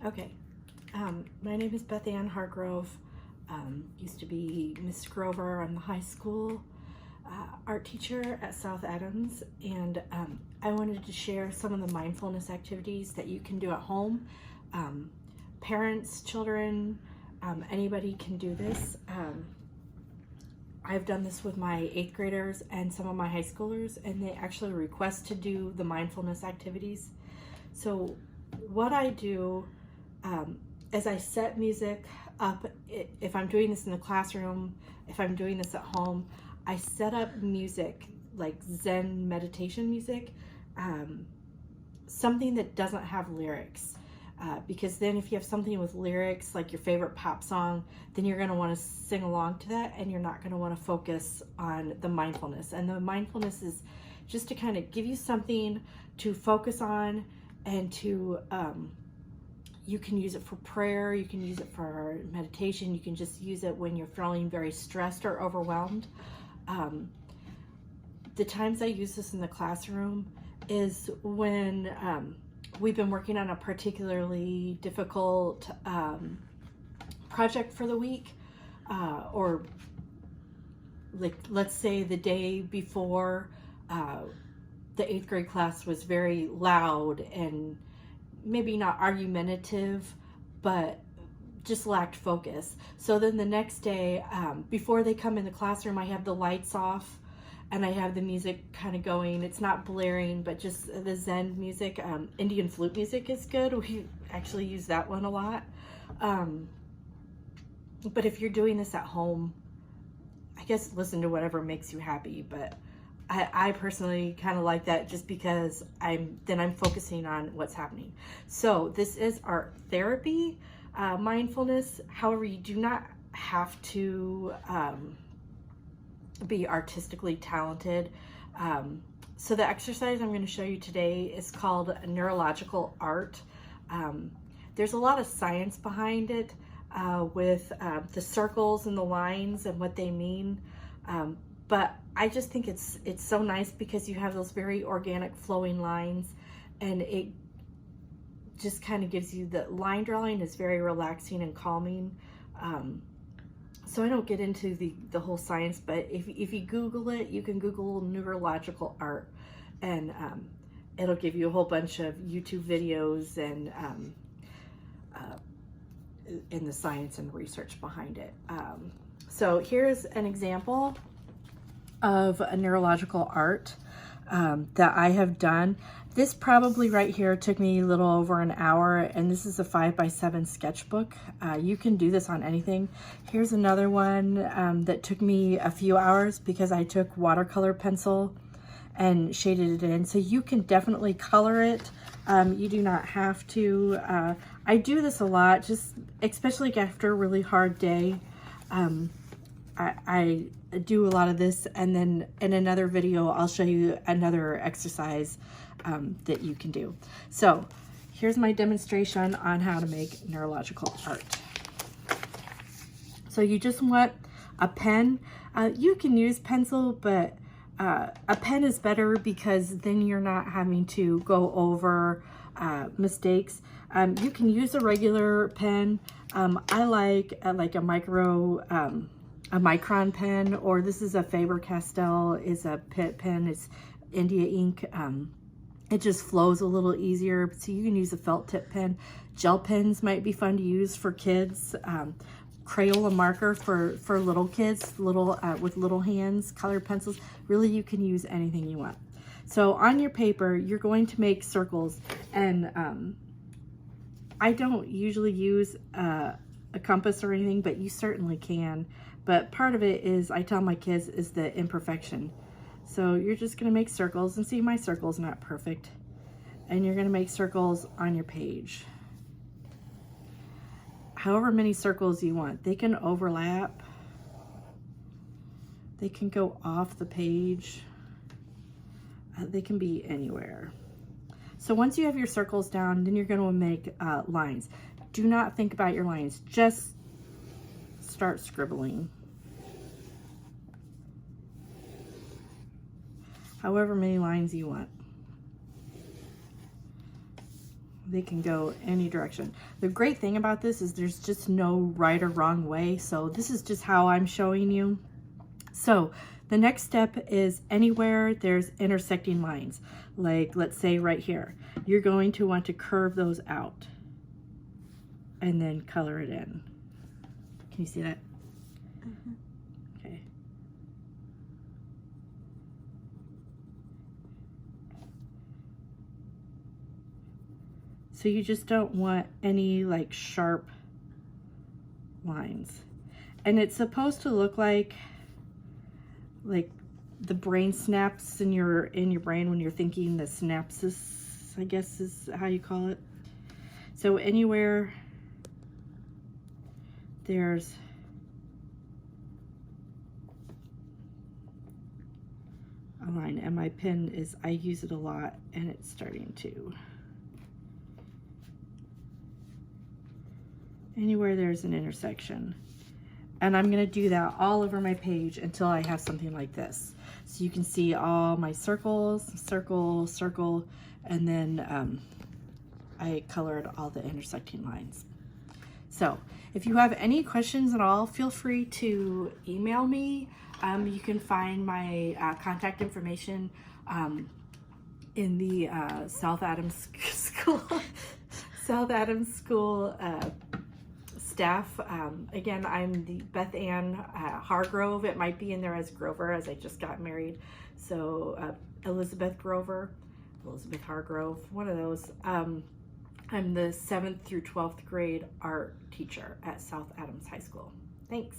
Okay, my name is Beth Ann Hargrove. Used to be Miss Grover. I'm the high school art teacher at South Adams, and I wanted to share some of the mindfulness activities that you can do at home. Parents, children, anybody can do this. I've done this with my 8th graders and some of my high schoolers, and they actually request to do the mindfulness activities. So what I do is I set music up. If I'm doing this in the classroom, if I'm doing this at home, I set up music like Zen meditation music, something that doesn't have lyrics. Because then if you have something with lyrics, like your favorite pop song, then you're going to want to sing along to that, and you're not going to want to focus on the mindfulness. And the mindfulness is just to kind of give you something to focus on, and to you can use it for prayer, you can use it for meditation, you can just use it when you're feeling very stressed or overwhelmed. The times I use this in the classroom is when we've been working on a particularly difficult project for the week, or like, let's say the day before, the 8th grade class was very loud and maybe not argumentative, but just lacked focus. So then the next day, before they come in the classroom, I have the lights off and I have the music kind of going. It's not blaring, but just the Zen music. Indian flute music is good. We actually use that one a lot. But if you're doing this at home, I guess listen to whatever makes you happy. But I personally kind of like that, just because I'm focusing on what's happening. So this is art therapy, mindfulness. However, you do not have to be artistically talented. So the exercise I'm going to show you today is called neurological art. There's a lot of science behind it, with the circles and the lines and what they mean. But I just think it's so nice because you have those very organic flowing lines, and it just kind of gives you, the line drawing is very relaxing and calming. So I don't get into the whole science, but if you Google it, you can Google neurological art, and it'll give you a whole bunch of YouTube videos and the science and research behind it. So here's an example of a neurological art that I have done. This probably right here took me a little over an hour, and this is a 5x7 sketchbook. You can do this on anything. Here's another one that took me a few hours because I took watercolor pencil and shaded it in. So you can definitely color it. You do not have to. I do this a lot, just especially after a really hard day. I do a lot of this, and then in another video I'll show you another exercise that you can do. So here's my demonstration on how to make neurological art. So you just want a pen. You can use pencil, but a pen is better because then you're not having to go over mistakes. You can use a regular pen. I like a micron pen, or this is a Faber-Castell, is a Pitt pen. It's India ink. It just flows a little easier, so you can use a felt tip pen. Gel pens might be fun to use for kids. Crayola marker for little kids, with little hands. Colored pencils. Really, you can use anything you want. So on your paper, you're going to make circles, and I don't usually use a compass or anything, but you certainly can. But part of it is, I tell my kids, is the imperfection. So you're just going to make circles, and see, my circle's not perfect. And you're going to make circles on your page. However many circles you want. They can overlap. They can go off the page. They can be anywhere. So once you have your circles down, then you're going to make lines. Do not think about your lines. Just start scribbling. However many lines you want. They can go any direction. The great thing about this is there's just no right or wrong way. So this is just how I'm showing you. So the next step is anywhere there's intersecting lines, like let's say right here, you're going to want to curve those out and then color it in. Can you see that? Mm-hmm. Okay. So you just don't want any like sharp lines. And it's supposed to look like the brain snaps in your brain when you're thinking. The synapses, I guess is how you call it. So anywhere there's a line, and my pen is, I use it a lot and it's starting to. Anywhere there's an intersection. And I'm gonna do that all over my page until I have something like this. So you can see all my circles, circle, circle, and then I colored all the intersecting lines. So if you have any questions at all, feel free to email me. You can find my contact information in the South Adams School, South Adams School staff. Again, I'm the Beth Ann Hargrove. It might be in there as Grover, as I just got married. So Elizabeth Grover, Elizabeth Hargrove, one of those. I'm the 7th through 12th grade art teacher at South Adams High School. Thanks.